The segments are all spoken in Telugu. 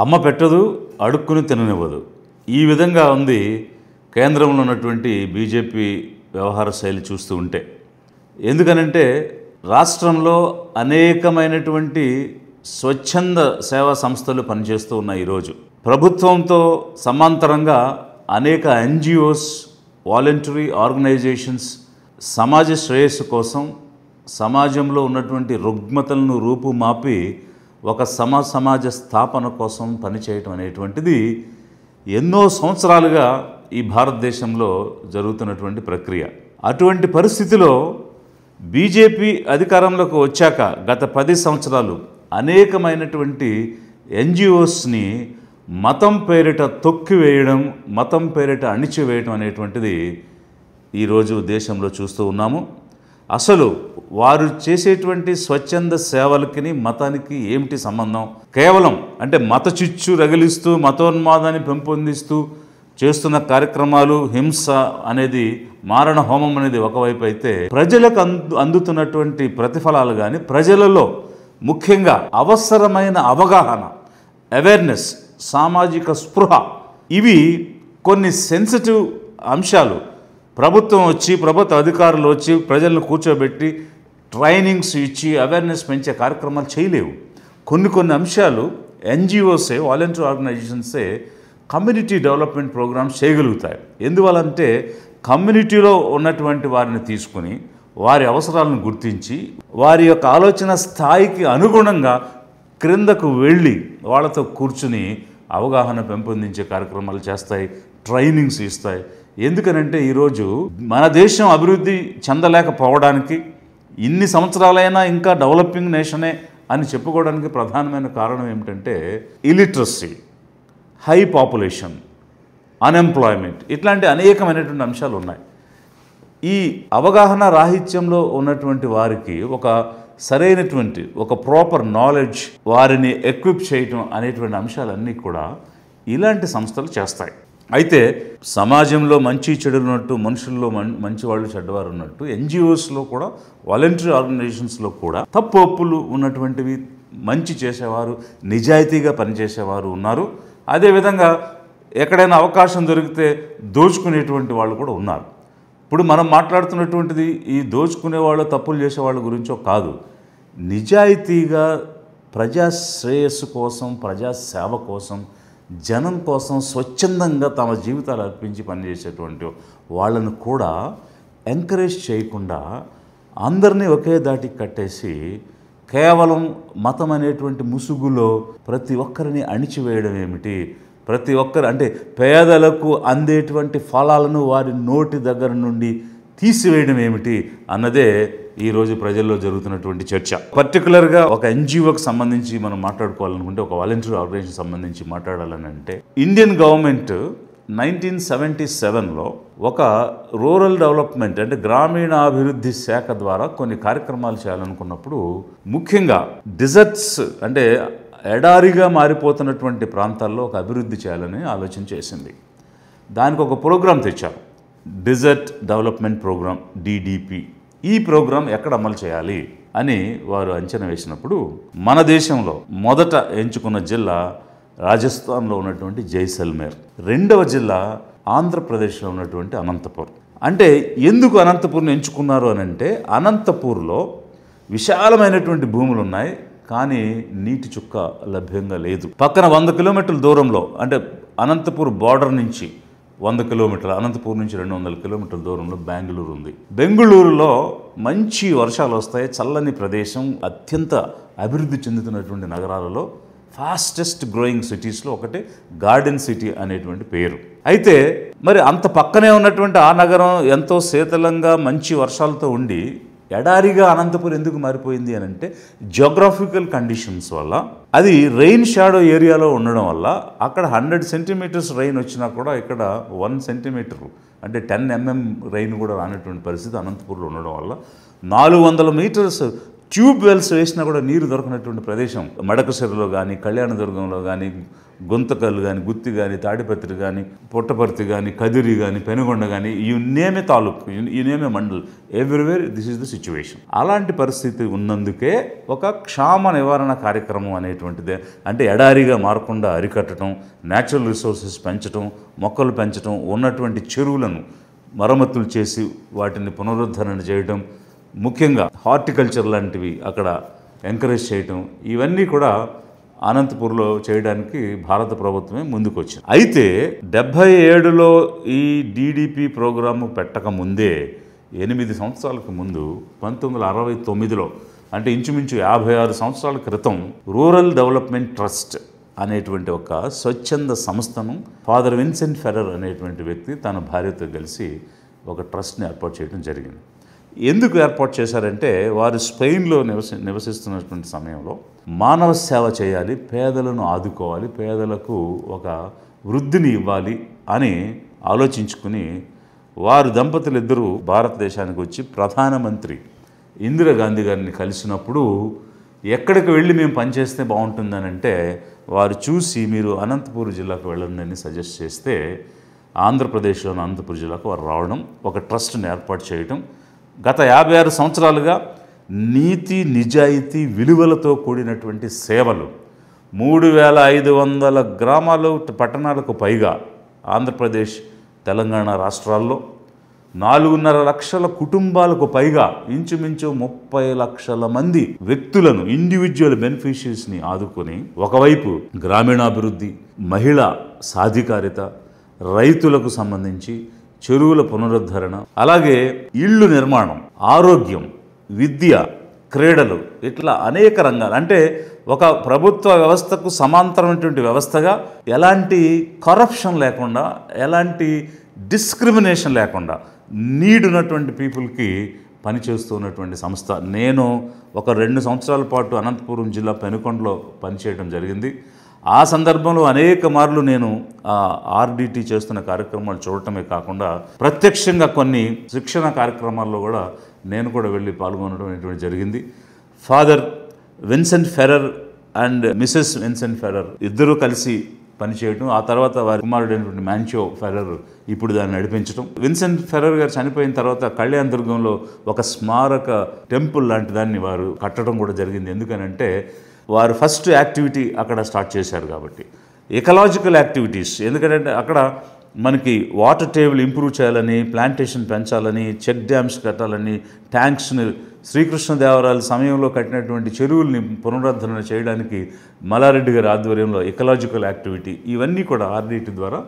అమ్మ పెట్టదు, అడుక్కుని తిననివ్వదు. ఈ విధంగా ఉంది కేంద్రంలో ఉన్నటువంటి బీజేపీ వ్యవహార శైలి చూస్తూ ఉంటే. ఎందుకనంటే రాష్ట్రంలో అనేకమైనటువంటి స్వచ్ఛంద సేవా సంస్థలు పనిచేస్తూ ఉన్నాయి. ఈరోజు ప్రభుత్వంతో సమాంతరంగా అనేక ఎన్జిఓస్, వాలంటరీ ఆర్గనైజేషన్స్ సమాజ శ్రేయస్సు కోసం సమాజంలో ఉన్నటువంటి రుగ్మతలను రూపుమాపి ఒక సమాజ స్థాపన కోసం పనిచేయటం అనేటువంటిది ఎన్నో సంవత్సరాలుగా ఈ భారతదేశంలో జరుగుతున్నటువంటి ప్రక్రియ. అటువంటి పరిస్థితిలో బీజేపీ అధికారంలోకి వచ్చాక గత 10 సంవత్సరాలు అనేకమైనటువంటి ఎన్జిఓస్ని మతం పేరిట తొక్కివేయడం, మతం పేరిట అణిచివేయడం అనేటువంటిది ఈరోజు దేశంలో చూస్తూ ఉన్నాము. అసలు వారు చేసేటువంటి స్వచ్ఛంద సేవలకి మతానికి ఏమిటి సంబంధం? కేవలం అంటే మత చిచ్చు రగిలిస్తూ మతోన్మాదాన్ని పెంపొందిస్తూ చేస్తున్న కార్యక్రమాలు, హింస అనేది, మారణ హోమం అనేది ఒకవైపు అయితే, ప్రజలకు అందుతున్నటువంటి ప్రతిఫలాలు కానీ, ప్రజలలో ముఖ్యంగా అవసరమైన అవగాహన, అవేర్నెస్, సామాజిక స్పృహ, ఇవి కొన్ని సెన్సిటివ్ అంశాలు ప్రభుత్వం వచ్చి, ప్రభుత్వ అధికారులు వచ్చి ప్రజలను కూర్చోబెట్టి ట్రైనింగ్స్ ఇచ్చి అవేర్నెస్ పెంచే కార్యక్రమాలు చేయలేవు. కొన్ని అంశాలు ఎన్జిఓసే, వాలంటరీ ఆర్గనైజేషన్సే కమ్యూనిటీ డెవలప్మెంట్ ప్రోగ్రామ్స్ చేయగలుగుతాయి. ఎందువల్లంటే కమ్యూనిటీలో ఉన్నటువంటి వారిని తీసుకుని వారి అవసరాలను గుర్తించి వారి యొక్క ఆలోచన స్థాయికి అనుగుణంగా క్రిందకు వెళ్ళి వాళ్ళతో కూర్చుని అవగాహన పెంపొందించే కార్యక్రమాలు చేస్తాయి, ట్రైనింగ్స్ ఇస్తాయి. ఎందుకనంటే ఈరోజు మన దేశం అభివృద్ధి చెందలేకపోవడానికి, ఇన్ని సంవత్సరాలైనా ఇంకా డెవలపింగ్ నేషనే అని చెప్పుకోవడానికి ప్రధానమైన కారణం ఏమిటంటే ఇలిటరసీ, హై పాపులేషన్, అన్ఎంప్లాయ్మెంట్, ఇట్లాంటి అనేకమైనటువంటి అంశాలు ఉన్నాయి. ఈ అవగాహన రాహిత్యంలో ఉన్నటువంటి వారికి ఒక సరైనటువంటి ఒక ప్రాపర్ నాలెడ్జ్, వారిని ఎక్విప్ చేయటం అనేటువంటి అంశాలన్నీ కూడా ఇలాంటి సంస్థలు చేస్తాయి. అయితే సమాజంలో మంచి చెడులు ఉన్నట్టు, మనుషుల్లో మంచివాళ్ళు చెడ్డవారు ఉన్నట్టు, ఎన్జిఓస్లో కూడా, వాలంటరీ ఆర్గనైజేషన్స్లో కూడా తప్పు ఒప్పులు ఉన్నటువంటివి, మంచి చేసేవారు, నిజాయితీగా పనిచేసేవారు ఉన్నారు. అదేవిధంగా ఎక్కడైనా అవకాశం దొరికితే దోచుకునేటువంటి వాళ్ళు కూడా ఉన్నారు. ఇప్పుడు మనం మాట్లాడుతున్నటువంటిది ఈ దోచుకునే వాళ్ళు, తప్పులు చేసేవాళ్ళ గురించో కాదు. నిజాయితీగా ప్రజా శ్రేయస్సు కోసం, ప్రజాసేవ కోసం, జనం కోసం స్వచ్ఛందంగా తమ జీవితాలు అర్పించి పనిచేసేటువంటి వాళ్ళను కూడా ఎంకరేజ్ చేయకుండా అందరినీ ఒకే దాటికి కట్టేసి కేవలం మతం అనేటువంటి ముసుగులో ప్రతి ఒక్కరిని అణిచివేయడం ఏమిటి, ప్రతి ఒక్కరు అంటే పేదలకు అందేటువంటి ఫలాలను వారి నోటి దగ్గర నుండి తీసివేయడం ఏమిటి అన్నదే ఈరోజు ప్రజల్లో జరుగుతున్నటువంటి చర్చ. పర్టికులర్గా ఒక ఎన్జిఓకి సంబంధించి మనం మాట్లాడుకోవాలనుకుంటే, ఒక వాలంటరీ ఆర్గనైజేషన్ సంబంధించి మాట్లాడాలని అంటే, ఇండియన్ గవర్నమెంట్ 1977లో ఒక రూరల్ డెవలప్మెంట్ అంటే గ్రామీణాభివృద్ధి శాఖ ద్వారా కొన్ని కార్యక్రమాలు చేయాలనుకున్నప్పుడు, ముఖ్యంగా డిజర్ట్స్ అంటే ఎడారిగా మారిపోతున్నటువంటి ప్రాంతాల్లో ఒక అభివృద్ధి చేయాలని ఆలోచన చేసింది. దానికి ఒక ప్రోగ్రాం తెచ్చారు, డిజర్ట్ డెవలప్మెంట్ ప్రోగ్రాం, డిడిపి. ఈ ప్రోగ్రాం ఎక్కడ అమలు చేయాలి అని వారు అంచనా వేసినప్పుడు, మన దేశంలో మొదట ఎంచుకున్న జిల్లా రాజస్థాన్లో ఉన్నటువంటి జైసల్మేర్, రెండవ జిల్లా ఆంధ్రప్రదేశ్లో ఉన్నటువంటి అనంతపూర్. అంటే ఎందుకు అనంతపూర్ని ఎంచుకున్నారు అని అంటే, అనంతపూర్లో విశాలమైనటువంటి భూములు ఉన్నాయి, కానీ నీటి చుక్క లభ్యంగా లేదు. పక్కన 100 కిలోమీటర్ల దూరంలో, అంటే అనంతపూర్ బార్డర్ నుంచి 100 కిలోమీటర్లు, అనంతపూర్ నుంచి 200 కిలోమీటర్ల దూరంలో బెంగళూరు ఉంది. బెంగళూరులో మంచి వర్షాలు వస్తాయి, చల్లని ప్రదేశం, అత్యంత అభివృద్ధి చెందుతున్నటువంటి నగరాలలో ఫాస్టెస్ట్ గ్రోయింగ్ సిటీస్లో ఒకటి గార్డెన్ సిటీ అనేటువంటి పేరు. అయితే మరి అంత పక్కనే ఉన్నటువంటి ఆ నగరం ఎంతో శీతలంగా మంచి వర్షాలతో ఉండి ఎడారిగా అనంతపూర్ ఎందుకు మారిపోయింది అని అంటే, జియోగ్రాఫికల్ కండిషన్స్ వల్ల, అది రెయిన్ షాడో ఏరియాలో ఉండడం వల్ల అక్కడ 100 సెంటీమీటర్స్ రెయిన్ వచ్చినా కూడా ఇక్కడ 1 సెంటీమీటర్ అంటే 10 mm రెయిన్ కూడా రానటువంటి పరిస్థితి అనంతపూర్లో ఉండడం వల్ల 400 మీటర్స్ ట్యూబ్ వెల్స్ వేసినా కూడా నీరు దొరకనటువంటి ప్రదేశం మడకసిరలో కానీ, కళ్యాణదుర్గంలో కానీ, గుంతకల్లు కానీ, గుత్తి కానీ, తాడిపత్రి కానీ, పుట్టపర్తి కానీ, కదిరి కానీ, పెనుగొండ కానీ, you name A taluk, you name A mandal, everywhere this is the situation. అలాంటి పరిస్థితి ఉన్నందుకే ఒక క్షామ నివారణ కార్యక్రమం అనేటువంటిదే, అంటే ఎడారిగా మారకుండా అరికట్టడం, న్యాచురల్ రిసోర్సెస్ పెంచడం, మొక్కలు పెంచడం, ఉన్నటువంటి చెరువులను మరమ్మతులు చేసి వాటిని పునరుద్ధరణ చేయడం, ముఖ్యంగా హార్టికల్చర్ లాంటివి అక్కడ ఎంకరేజ్ చేయటం, ఇవన్నీ కూడా అనంతపూర్లో చేయడానికి భారత ప్రభుత్వమే ముందుకు వచ్చింది. అయితే 77లో ఈ DDP ప్రోగ్రాము పెట్టక ముందే 8 సంవత్సరాలకు ముందు 1969లో, అంటే ఇంచుమించు 56 సంవత్సరాల క్రితం, రూరల్ డెవలప్మెంట్ ట్రస్ట్ అనేటువంటి ఒక స్వచ్ఛంద సంస్థను ఫాదర్ విన్సెంట్ ఫెర్రర్ అనేటువంటి వ్యక్తి తన భార్యతో కలిసి ఒక ట్రస్ట్ని ఏర్పాటు చేయడం జరిగింది. ఎందుకు ఏర్పాటు చేశారంటే, వారు స్పెయిన్లో నివసిస్తున్నటువంటి సమయంలో మానవ సేవ చేయాలి, పేదలను ఆదుకోవాలి, పేదలకు ఒక వృద్ధిని ఇవ్వాలి అని ఆలోచించుకుని వారు దంపతులు ఇద్దరూ భారతదేశానికి వచ్చి ప్రధానమంత్రి ఇందిరాగాంధీ గారిని కలిసినప్పుడు ఎక్కడికి వెళ్ళి మేము పనిచేస్తే బాగుంటుందని అంటే, వారు చూసి మీరు అనంతపూర్ జిల్లాకు వెళ్ళండి అని సజెస్ట్ చేస్తే ఆంధ్రప్రదేశ్లోని అనంతపూర్ జిల్లాకు వారు రావడం, ఒక ట్రస్ట్ని ఏర్పాటు చేయడం, గత 56 సంవత్సరాలుగా నీతి నిజాయితీ విలువలతో కూడినటువంటి సేవలు 3500 గ్రామాలు పట్టణాలకు పైగా ఆంధ్రప్రదేశ్ తెలంగాణ రాష్ట్రాల్లో 4.5 లక్షల కుటుంబాలకు పైగా ఇంచుమించు 30 లక్షల మంది వ్యక్తులను, ఇండివిజువల్ బెనిఫిషరీస్ని ఆదుకొని ఒకవైపు గ్రామీణాభివృద్ధి, మహిళా సాధికారిత, రైతులకు సంబంధించి చెరువుల పునరుద్ధరణ, అలాగే ఇళ్ళు నిర్మాణం, ఆరోగ్యం, విద్య, క్రీడలు, ఇట్లా అనేక రంగాలు, అంటే ఒక ప్రభుత్వ వ్యవస్థకు సమాంతరమైనటువంటి వ్యవస్థగా ఎలాంటి కరప్షన్ లేకుండా, ఎలాంటి డిస్క్రిమినేషన్ లేకుండా నీడ్ ఉన్నటువంటి పీపుల్కి పనిచేస్తూ ఉన్నటువంటి సంస్థ. నేను ఒక 2 సంవత్సరాల పాటు అనంతపురం జిల్లా పెనుకొండలో పనిచేయడం జరిగింది. ఆ సందర్భంలో అనేక మార్లు నేను RDT చేస్తున్న కార్యక్రమాలు చూడటమే కాకుండా ప్రత్యక్షంగా కొన్ని శిక్షణ కార్యక్రమాల్లో కూడా నేను కూడా వెళ్ళి పాల్గొనడం అనేటువంటి జరిగింది. Father Vincent Ferrer and Mrs Vincent Ferrer ఇద్దరూ కలిసి పనిచేయడం, ఆ తర్వాత వారి కుమారుడైనటువంటి మ్యాన్షో ఫెర్రర్ ఇప్పుడు దాన్ని నడిపించడం. విన్సెంట్ ఫెర్రర్ గారు చనిపోయిన తర్వాత కళ్యాణదుర్గంలో ఒక స్మారక టెంపుల్ లాంటి దాన్ని వారు కట్టడం కూడా జరిగింది. ఎందుకనంటే వారు ఫస్ట్ యాక్టివిటీ అక్కడ స్టార్ట్ చేశారు కాబట్టి. ఎకలాజికల్ యాక్టివిటీస్, ఎందుకంటే అక్కడ మనకి వాటర్ టేబుల్ ఇంప్రూవ్ చేయాలని, ప్లాంటేషన్ పెంచాలని, చెక్ డ్యామ్స్ కట్టాలని, ట్యాంక్స్ని శ్రీకృష్ణదేవరాయల సమయంలో కట్టినటువంటి చెరువుల్ని పునరుద్ధరణ చేయడానికి మల్లారెడ్డి గారి ఆధ్వర్యంలో ఎకలాజికల్ యాక్టివిటీ, ఇవన్నీ కూడా RDT ద్వారా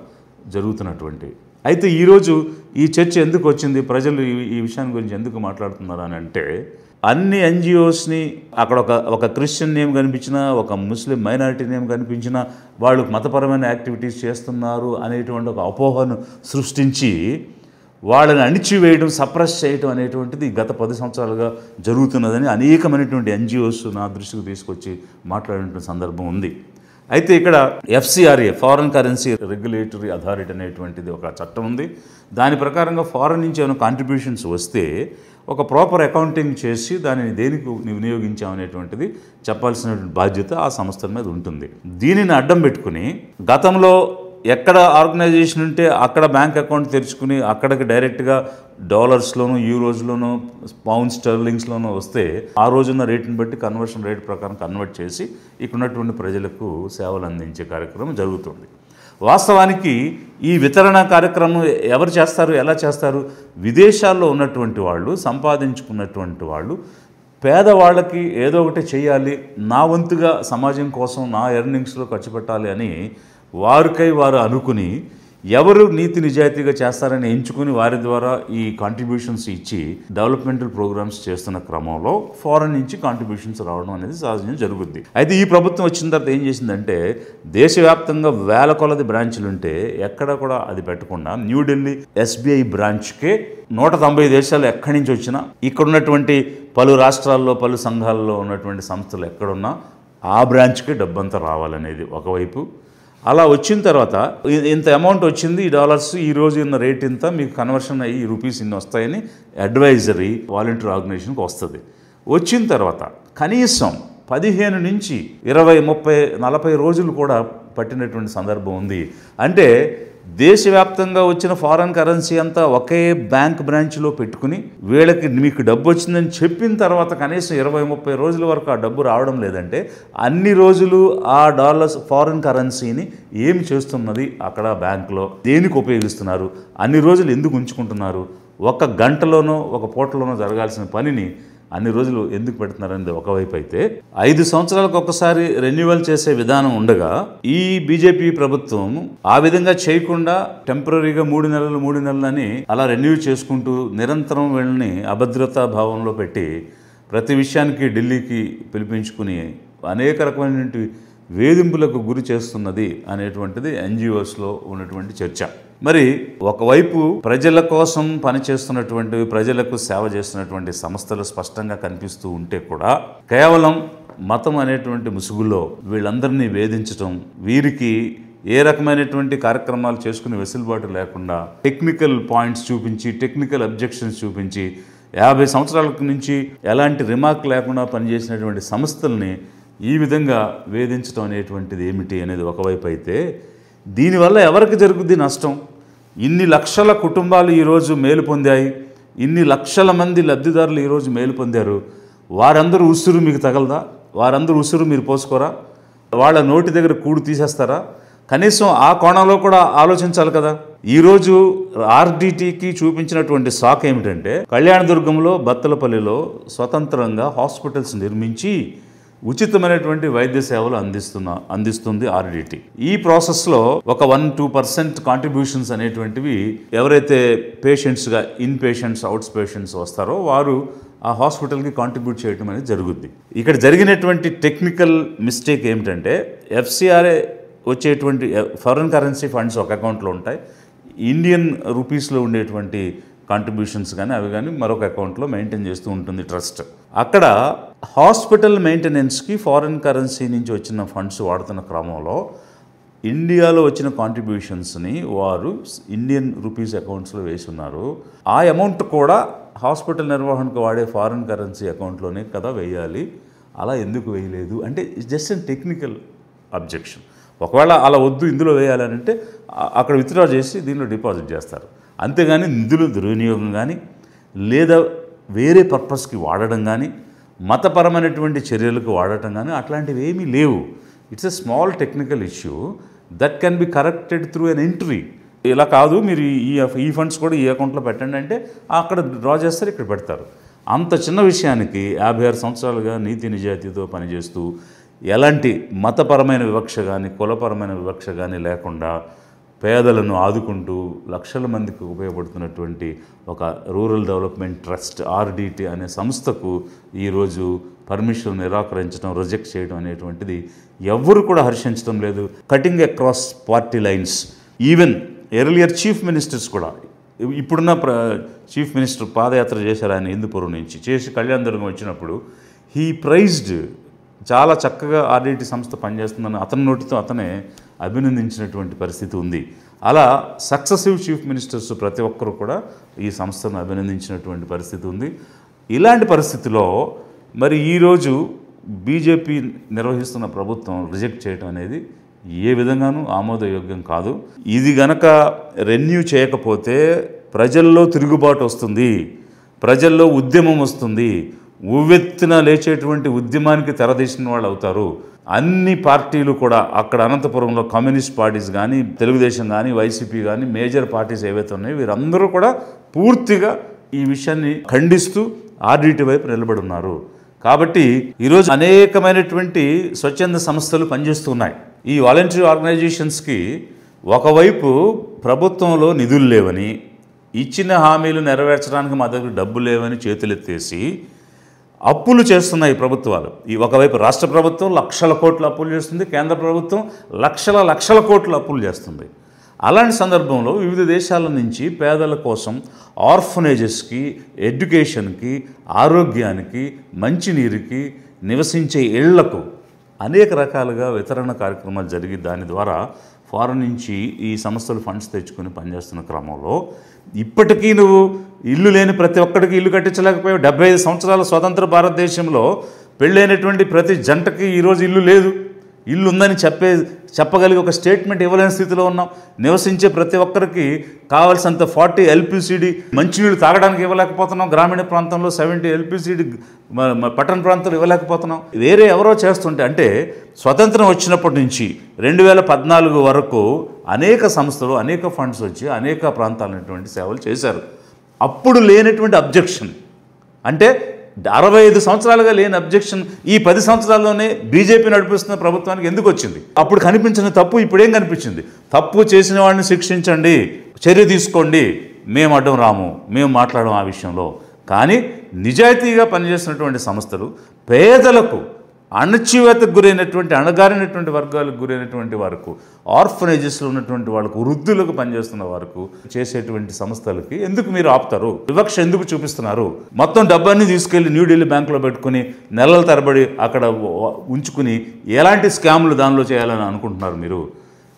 జరుగుతున్నటువంటి. అయితే ఈరోజు ఈ చర్చ ఎందుకు వచ్చింది, ప్రజలు ఈ విషయాన్ని గురించి ఎందుకు మాట్లాడుతున్నారు అని అంటే, అన్ని NGOస్ని అక్కడ ఒక క్రిస్టియన్ నేమ్ కనిపించినా, ఒక ముస్లిం మైనారిటీ నేమ్ కనిపించినా వాళ్ళు మతపరమైన యాక్టివిటీస్ చేస్తున్నారు అనేటువంటి ఒక అపోహను సృష్టించి వాళ్ళని అణిచివేయడం, సప్రెస్ చేయడం అనేటువంటిది గత 10 సంవత్సరాలుగా జరుగుతున్నదని అనేకమైనటువంటి NGOస్ నా దృష్టికి తీసుకొచ్చి మాట్లాడిన సందర్భం ఉంది. అయితే ఇక్కడ FCRA, foreign currency regulatory authority అనేటువంటిది ఒక చట్టం ఉంది. దాని ప్రకారంగా ఫారెన్ నుంచి ఏమైనా కాంట్రిబ్యూషన్స్ వస్తే ఒక ప్రాపర్ అకౌంటింగ్ చేసి దానిని దేనికి వినియోగించామనేటువంటిది చెప్పాల్సినటువంటి బాధ్యత ఆ సంస్థల మీద ఉంటుంది. దీనిని అడ్డం పెట్టుకుని గతంలో ఎక్కడ ఆర్గనైజేషన్ ఉంటే అక్కడ బ్యాంక్ అకౌంట్ తెరుచుకుని అక్కడికి డైరెక్ట్గా డాలర్స్లోనూ, యూరోస్లోనూ, పౌండ్ స్టర్లింగ్స్లోనూ వస్తే ఆ రోజున్న రేటుని బట్టి కన్వర్షన్ రేట్ ప్రకారం కన్వర్ట్ చేసి ఇక్కడ ఉన్నటువంటి ప్రజలకు సేవలు అందించే కార్యక్రమం జరుగుతుంది. వాస్తవానికి ఈ వితరణ కార్యక్రమం ఎవరు చేస్తారు, ఎలా చేస్తారు? విదేశాల్లో ఉన్నటువంటి వాళ్ళు, సంపాదించుకున్నటువంటి వాళ్ళు పేదవాళ్ళకి ఏదో ఒకటి చేయాలి, నా వంతుగా సమాజం కోసం నా ఎర్నింగ్స్లో ఖర్చు పెట్టాలి అని వారికై వారు అనుకుని ఎవరు నీతి నిజాయితీగా చేస్తారని ఎంచుకుని వారి ద్వారా ఈ కాంట్రిబ్యూషన్స్ ఇచ్చి డెవలప్మెంటల్ ప్రోగ్రామ్స్ చేస్తున్న క్రమంలో ఫారెన్ నుంచి కాంట్రిబ్యూషన్స్ రావడం అనేది సహజంగా జరుగుద్ది. అయితే ఈ ప్రభుత్వం వచ్చిన తర్వాత ఏం చేసిందంటే, దేశవ్యాప్తంగా వేల కొలది బ్రాంచ్లు ఉంటే ఎక్కడ కూడా అది పెట్టకుండా న్యూఢిల్లీ SBI బ్రాంచ్కే 190 దేశాలు ఎక్కడి నుంచి వచ్చినా, ఇక్కడ ఉన్నటువంటి పలు రాష్ట్రాల్లో, పలు సంఘాల్లో ఉన్నటువంటి సంస్థలు ఎక్కడున్నా ఆ బ్రాంచ్కే డబ్బంతా రావాలనేది ఒకవైపు. అలా వచ్చిన తర్వాత ఇంత అమౌంట్ వచ్చింది, ఈ డాలర్స్ ఈ రోజు ఉన్న రేట్ ఇంత, మీకు కన్వర్షన్ అయ్యి రూపీస్ ఇన్ని వస్తాయని అడ్వైజరీ వాలంటీర్ ఆర్గనైజేషన్కి వస్తుంది. వచ్చిన తర్వాత కనీసం 15 నుంచి 20, 30, 40 రోజులు కూడా పట్టినటువంటి సందర్భం ఉంది. అంటే దేశవ్యాప్తంగా వచ్చిన ఫారెన్ కరెన్సీ అంతా ఒకే బ్యాంక్ బ్రాంచ్లో పెట్టుకుని వీళ్ళకి మీకు డబ్బు వచ్చిందని చెప్పిన తర్వాత కనీసం 20, 30 రోజుల వరకు ఆ డబ్బు రావడం లేదంటే అన్ని రోజులు ఆ డాలర్స్ ఫారెన్ కరెన్సీని ఏమి చేస్తున్నది అక్కడ బ్యాంకులో, దేనికి ఉపయోగిస్తున్నారు, అన్ని రోజులు ఎందుకు ఉంచుకుంటున్నారు, ఒక గంటలోనో ఒక పూటలోనో జరగాల్సిన పనిని అన్ని రోజులు ఎందుకు పెడుతున్నారనేది ఒకవైపు అయితే, 5 సంవత్సరాలకు ఒకసారి రెన్యువల్ చేసే విధానం ఉండగా ఈ బీజేపీ ప్రభుత్వం ఆ విధంగా చేయకుండా టెంపరీగా 3 నెలలు అని అలా రెన్యూ చేసుకుంటూ నిరంతరం వీళ్ళని అభద్రతా భావంలో పెట్టి ప్రతి విషయానికి ఢిల్లీకి పిలిపించుకుని అనేక రకమైనటువంటి వేధింపులకు గురి చేస్తున్నది అనేటువంటిది ఎన్జిఓస్లో ఉన్నటువంటి చర్చ. మరి ఒకవైపు ప్రజల కోసం పనిచేస్తున్నటువంటి, ప్రజలకు సేవ చేస్తున్నటువంటి సంస్థలు స్పష్టంగా కనిపిస్తూ ఉంటే కూడా కేవలం మతం అనేటువంటి ముసుగులో వీళ్ళందరినీ వేధించడం, వీరికి ఏ రకమైనటువంటి కార్యక్రమాలు చేసుకునే వెసులుబాటు లేకుండా టెక్నికల్ పాయింట్స్ చూపించి, టెక్నికల్ అబ్జెక్షన్స్ చూపించి 50 సంవత్సరాల నుంచి ఎలాంటి రిమార్క్ లేకుండా పనిచేసినటువంటి సంస్థల్ని ఈ విధంగా వేధించడం అనేటువంటిది ఏమిటి అనేది ఒకవైపు అయితే, దీనివల్ల ఎవరికి జరుగుద్ది నష్టం? ఇన్ని లక్షల కుటుంబాలు ఈరోజు మేలు పొందాయి, ఇన్ని లక్షల మంది లబ్ధిదారులు ఈరోజు మేలు పొందారు. వారందరూ ఉసురు మీకు తగలదా? వారందరూ ఉసురు మీరు పోసుకోరా? వాళ్ళ నోటి దగ్గర కూడు తీసేస్తారా? కనీసం ఆ కోణంలో కూడా ఆలోచించాలి కదా. ఈరోజు ఆర్డిటికి చూపించినటువంటి షాక్ ఏమిటంటే, కళ్యాణదుర్గంలో, బత్తలపల్లిలో స్వతంత్రంగా హాస్పిటల్స్ నిర్మించి ఉచితమైనటువంటి వైద్య సేవలు అందిస్తుంది ఆర్డిటి. ఈ ప్రాసెస్లో ఒక 1-2% కాంట్రిబ్యూషన్స్ అనేటువంటివి ఎవరైతే పేషెంట్స్గా ఇన్ పేషెంట్స్, అవుట్స్ పేషెంట్స్ వస్తారో వారు ఆ హాస్పిటల్కి కాంట్రిబ్యూట్ చేయడం అనేది జరుగుద్ది. ఇక్కడ జరిగినటువంటి టెక్నికల్ మిస్టేక్ ఏమిటంటే, ఎఫ్సిఆర్ఏ వచ్చేటువంటి ఫారెన్ కరెన్సీ ఫండ్స్ ఒక అకౌంట్లో ఉంటాయి, ఇండియన్ రూపీస్లో ఉండేటువంటి కాంట్రిబ్యూషన్స్ కానీ అవి కానీ మరొక అకౌంట్లో మెయింటైన్ చేస్తూ ఉంటుంది ట్రస్ట్. అక్కడ హాస్పిటల్ మెయింటెనెన్స్కి ఫారిన్ కరెన్సీ నుంచి వచ్చిన ఫండ్స్ వాడుతున్న క్రమంలో ఇండియాలో వచ్చిన కాంట్రిబ్యూషన్స్ని వారు ఇండియన్ రూపీస్ అకౌంట్స్లో వేసి ఉన్నారు. ఆ అమౌంట్ కూడా హాస్పిటల్ నిర్వహణకు వాడే ఫారిన్ కరెన్సీ అకౌంట్లోనే కదా వేయాలి. అలా ఎందుకు వేయలేదు అంటే it's just N technical objection. ఒకవేళ అలా వద్దు ఇందులో వేయాలని అంటే అక్కడ విత్డ్రా చేసి దీనిలో డిపాజిట్ చేస్తారు. అంతేగాని నిధులు దుర్వినియోగం కానీ లేదా వేరే పర్పస్కి వాడడం కానీ మతపరమైనటువంటి చర్యలకు వాడటం కానీ అట్లాంటివి ఏమీ లేవు. It's a small technical issue that can be corrected through an entry. ఇలా కాదు మీరు ఈ ఫండ్స్ కూడా ఈ అకౌంట్లో పెట్టండి అంటే అక్కడ డ్రా చేస్తారు, ఇక్కడ పెడతారు. అంత చిన్న విషయానికి 56 సంవత్సరాలుగా నీతి నిజాయితీతో పనిచేస్తూ ఎలాంటి మతపరమైన వివక్ష కానీ కులపరమైన వివక్ష కానీ లేకుండా పేదలను ఆదుకుంటూ లక్షల మందికి ఉపయోగపడుతున్నటువంటి ఒక రూరల్ డెవలప్మెంట్ ట్రస్ట్ ఆర్డిటి అనే సంస్థకు ఈరోజు పర్మిషన్ నిరాకరించడం, రిజెక్ట్ చేయడం అనేటువంటిది ఎవ్వరు కూడా హర్షించడం లేదు. Cutting across party lines. Even earlier chief ministers కూడా, ఇప్పుడున్న చీఫ్ మినిస్టర్ పాదయాత్ర చేశారు ఆయన హిందూపురం నుంచి, చేసి కళ్యాణదుర్గం వచ్చినప్పుడు హీ ప్రైజ్డ్, చాలా చక్కగా ఆర్డిటి సంస్థ పనిచేస్తుందని అతని నోటితో అతనే అభినందించినటువంటి పరిస్థితి ఉంది. అలా సక్సెసివ్ చీఫ్ మినిస్టర్స్ ప్రతి ఒక్కరు కూడా ఈ సంస్థను అభినందించినటువంటి పరిస్థితి ఉంది. ఇలాంటి పరిస్థితిలో మరి ఈరోజు బీజేపీ నిర్వహిస్తున్న ప్రభుత్వం రిజెక్ట్ చేయడం అనేది ఏ విధంగానూ ఆమోదయోగ్యం కాదు. ఇది గనక రెన్యూ చేయకపోతే ప్రజల్లో తిరుగుబాటు వస్తుంది, ప్రజల్లో ఉద్యమం వస్తుంది, ఉవ్వెత్తున లేచేటువంటి ఉద్యమానికి తెరదీసిన వాళ్ళు అవుతారు. అన్ని పార్టీలు కూడా అక్కడ అనంతపురంలో కమ్యూనిస్ట్ పార్టీస్ కానీ, తెలుగుదేశం కానీ, వైసీపీ కానీ, మేజర్ పార్టీస్ ఏవైతే ఉన్నాయో వీరందరూ కూడా పూర్తిగా ఈ విషయాన్ని ఖండిస్తూ ఆర్డిటి వైపు నిలబడి ఉన్నారు. కాబట్టి ఈరోజు అనేకమైనటువంటి స్వచ్ఛంద సంస్థలు పనిచేస్తూ ఉన్నాయి. ఈ వాలంటరీ ఆర్గనైజేషన్స్కి ఒకవైపు ప్రభుత్వంలో నిధులు లేవని, ఇచ్చిన హామీలు నెరవేర్చడానికి మా దగ్గర డబ్బు లేవని చేతులెత్తేసి అప్పులు చేస్తున్నాయి ప్రభుత్వాలు. ఈ ఒకవైపు రాష్ట్ర ప్రభుత్వం లక్షల కోట్ల అప్పులు చేస్తుంది, కేంద్ర ప్రభుత్వం లక్షల కోట్ల అప్పులు చేస్తుంది. అలాంటి సందర్భంలో వివిధ దేశాల నుంచి పేదల కోసం ఆర్ఫనేజెస్కి, ఎడ్యుకేషన్కి, ఆరోగ్యానికి, మంచినీరుకి, నివసించే ఇళ్లకు అనేక రకాలుగా వితరణ కార్యక్రమాలు జరిగి దాని ద్వారా ఫారెన్ నుంచి ఈ సంస్థలు ఫండ్స్ తెచ్చుకొని పనిచేస్తున్న క్రమంలో ఇప్పటికీ నువ్వు ఇల్లు లేని ప్రతి ఒక్కడికి ఇల్లు కట్టించలేకపోయావు. 75 సంవత్సరాల స్వతంత్ర భారతదేశంలో పెళ్ళైనటువంటి ప్రతి జంటకి ఈరోజు ఇల్లు లేదు. ఇల్లు ఉందని చెప్పగలిగే ఒక స్టేట్మెంట్ ఇవ్వలేని స్థితిలో ఉన్నాం. నివసించే ప్రతి ఒక్కరికి కావాల్సినంత 40 ఎల్పిసిడి మంచినీళ్ళు తాగడానికి ఇవ్వలేకపోతున్నాం. గ్రామీణ ప్రాంతంలో 70 ఎల్పిసిడి పట్టణ ప్రాంతాలు ఇవ్వలేకపోతున్నాం. వేరే ఎవరో చేస్తుంటే అంటే స్వతంత్రం వచ్చినప్పటి నుంచి 2014 వరకు అనేక సంస్థలు అనేక ఫండ్స్ వచ్చి అనేక ప్రాంతాలైనటువంటి సేవలు చేశారు. అప్పుడు లేనటువంటి అబ్జెక్షన్ అంటే 65 సంవత్సరాలుగా లేని అబ్జెక్షన్ ఈ 10 సంవత్సరాల్లోనే బీజేపీ నడిపిస్తున్న ప్రభుత్వానికి ఎందుకు వచ్చింది? అప్పుడు కనిపించిన తప్పు ఇప్పుడేం కనిపించింది? తప్పు చేసిన వాడిని శిక్షించండి, చర్య తీసుకోండి, మేము అడ్డం రాము, మేము మాట్లాడము ఆ విషయంలో. కానీ నిజాయితీగా పనిచేస్తున్నటువంటి సంస్థలు పేదలకు, అణచివేతకు గురైనటువంటి, అణగారినటువంటి వర్గాలకు గురైనటువంటి వరకు, ఆర్ఫనేజెస్లో ఉన్నటువంటి వాళ్ళకు, వృద్ధులకు పనిచేస్తున్న వరకు చేసేటువంటి సంస్థలకి ఎందుకు మీరు ఆపుతారు? వివక్ష ఎందుకు చూపిస్తున్నారు? మొత్తం డబ్బాన్ని తీసుకెళ్లి న్యూఢిల్లీ బ్యాంకులో పెట్టుకుని నెలల తరబడి అక్కడ ఉంచుకుని ఎలాంటి స్కామ్లు దానిలో చేయాలని అనుకుంటున్నారు మీరు?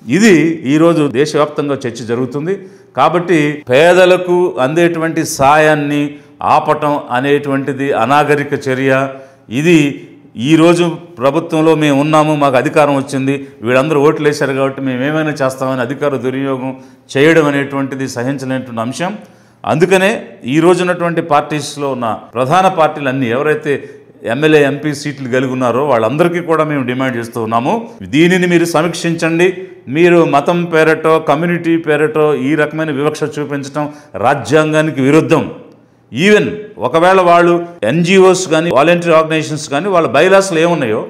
ఇది ఈరోజు దేశవ్యాప్తంగా చర్చ జరుగుతుంది. కాబట్టి పేదలకు అందేటువంటి సాయాన్ని ఆపటం అనేటువంటిది అనాగరిక చర్య. ఇది ఈరోజు ప్రభుత్వంలో మేము ఉన్నాము, మాకు అధికారం వచ్చింది, వీళ్ళందరూ ఓట్లు వేశారు కాబట్టి మేము ఏమైనా చేస్తామని అధికార దుర్వినియోగం చేయడం అనేటువంటిది సహించలేనటువంటి అంశం. అందుకనే ఈ రోజు ఉన్నటువంటి పార్టీస్లో ఉన్న ప్రధాన పార్టీలన్నీ ఎవరైతే ఎమ్మెల్యే ఎంపీ సీట్లు కలిగి ఉన్నారో వాళ్ళందరికీ కూడా మేము డిమాండ్ చేస్తూ ఉన్నాము, దీనిని మీరు సమీక్షించండి. మీరు మతం పేరటో కమ్యూనిటీ పేరటో ఈ రకమైన వివక్ష చూపించడం రాజ్యాంగానికి విరుద్ధం. ఈవెన్ ఒకవేళ వాళ్ళు ఎన్జిఓస్ కానీ వాలంటీర్ ఆర్గనైజేషన్స్ కానీ వాళ్ళ బైలాస్లు ఏమున్నాయో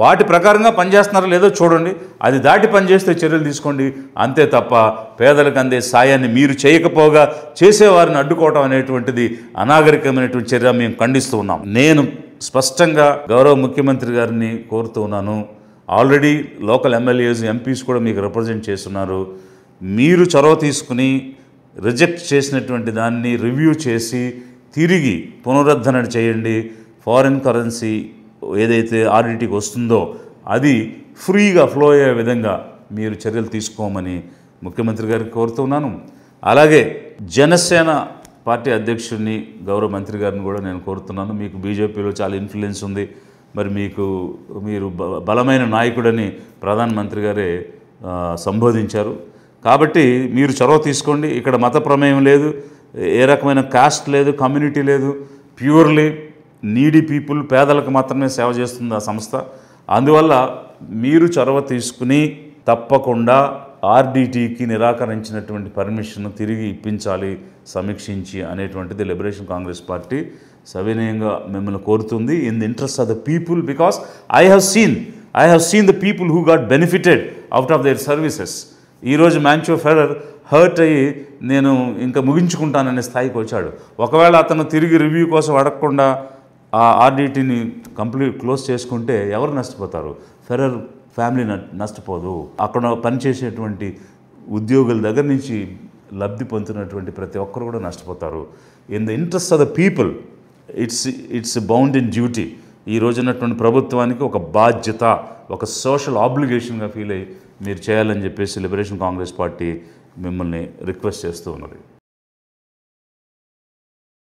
వాటి ప్రకారంగా పనిచేస్తున్నారో లేదో చూడండి. అది దాటి పనిచేస్తే చర్యలు తీసుకోండి. అంతే తప్ప పేదలకు అందే సాయాన్ని మీరు చేయకపోగా చేసేవారిని అడ్డుకోవడం అనేటువంటిది అనాగరికమైనటువంటి చర్య మేము ఖండిస్తూ ఉన్నాం. నేను స్పష్టంగా గౌరవ ముఖ్యమంత్రి గారిని కోరుతూ ఉన్నాను. ఆల్రెడీ లోకల్ ఎమ్మెల్యేస్ ఎంపీస్ కూడా మీకు రిప్రజెంట్ చేస్తున్నారు. మీరు చొరవ తీసుకుని రిజెక్ట్ చేసినటువంటి దాన్ని రివ్యూ చేసి తిరిగి పునరుద్ధరణ చేయండి. ఫారిన్ కరెన్సీ ఏదైతే ఆర్డిటీకి వస్తుందో అది ఫ్రీగా ఫ్లో అయ్యే విధంగా మీరు చర్యలు తీసుకోమని ముఖ్యమంత్రి గారికి కోరుతున్నాను. అలాగే జనసేన పార్టీ అధ్యక్షుడిని గౌరవ మంత్రి గారిని కూడా నేను కోరుతున్నాను. మీకు బీజేపీలో చాలా ఇన్ఫ్లుయెన్స్ ఉంది, మరి మీరు బలమైన నాయకుడని ప్రధానమంత్రి గారే సంబోధించారు. కాబట్టి మీరు చొరవ తీసుకోండి. ఇక్కడ మత ప్రమేయం లేదు, ఏ రకమైన కాస్ట్ లేదు, కమ్యూనిటీ లేదు, ప్యూర్లీ నీడీ పీపుల్, పేదలకు మాత్రమే సేవ చేస్తుంది ఆ సంస్థ. అందువల్ల మీరు చొరవ తీసుకుని తప్పకుండా ఆర్డిటీకి నిరాకరించినటువంటి పర్మిషన్ తిరిగి ఇప్పించాలి సమీక్షించి అనేటువంటిది లిబరేషన్ కాంగ్రెస్ పార్టీ సవినయంగా మిమ్మల్ని కోరుతుంది. In the interest of the people, because I have seen the people who got benefited out of their services. ఈరోజు మ్యాన్చో ఫెడరర్ హర్ట్ అయ్యి నేను ఇంకా ముగించుకుంటాననే స్థాయికి వచ్చాడు. ఒకవేళ అతను తిరిగి రివ్యూ కోసం అడగకుండా ఆ ఆర్డిటీని క్లోజ్ చేసుకుంటే ఎవరు నష్టపోతారు? ఫెడరర్ ఫ్యామిలీ నష్టపోదు. అక్కడ పనిచేసేటువంటి ఉద్యోగుల దగ్గర నుంచి లబ్ధి పొందుతున్నటువంటి ప్రతి ఒక్కరు కూడా నష్టపోతారు. In the interest of the people it's bound in duty. ఈ రోజున్నటువంటి ప్రభుత్వానికి ఒక బాధ్యత, ఒక సోషల్ ఆబ్లిగేషన్గా ఫీల్ అయ్యి మీరు చేయాలని చెప్పేసి లిబరేషన్ కాంగ్రెస్ పార్టీ మిమ్మల్ని రిక్వెస్ట్ చేస్తూ ఉన్నది.